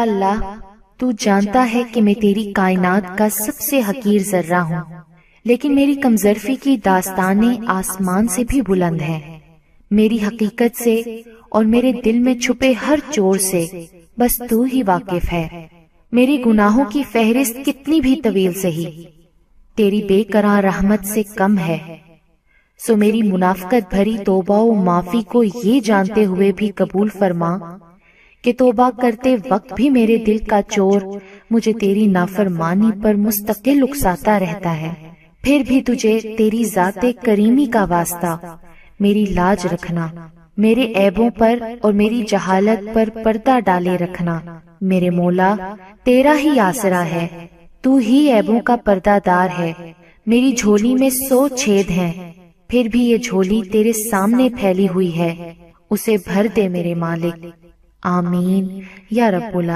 اللہ تو جانتا ہے کہ میں تیری کائنات کا سب سے حقیر ذرہ ہوں، لیکن میری کمزرفی کی داستانیں آسمان سے بھی بلند ہیں۔ میری حقیقت سے اور میرے دل میں چھپے ہر چور سے بس تو ہی واقف ہے۔ میری گناہوں کی فہرست کتنی بھی طویل سہی تیری بے قرار رحمت سے کم ہے، سو میری منافقت بھری توبہ و معافی کو یہ جانتے ہوئے بھی قبول فرما کہ توبہ کرتے وقت بھی میرے دل کا چور مجھے تیری نافرمانی پر مستقل اکساتا رہتا ہے۔ پھر بھی تجھے تیری ذات کریمی کا واسطہ میری لاج رکھنا، میرے عیبوں پر اور میری جہالت پر پردہ ڈالے رکھنا۔ میرے مولا تیرا ہی آسرا ہے، تو ہی عیبوں کا پردہ دار ہے۔ میری جھولی میں 100 چھید ہیں، پھر بھی یہ جھولی تیرے سامنے پھیلی ہوئی ہے، اسے بھر دے میرے مالک۔ آمین یا رب العالمین۔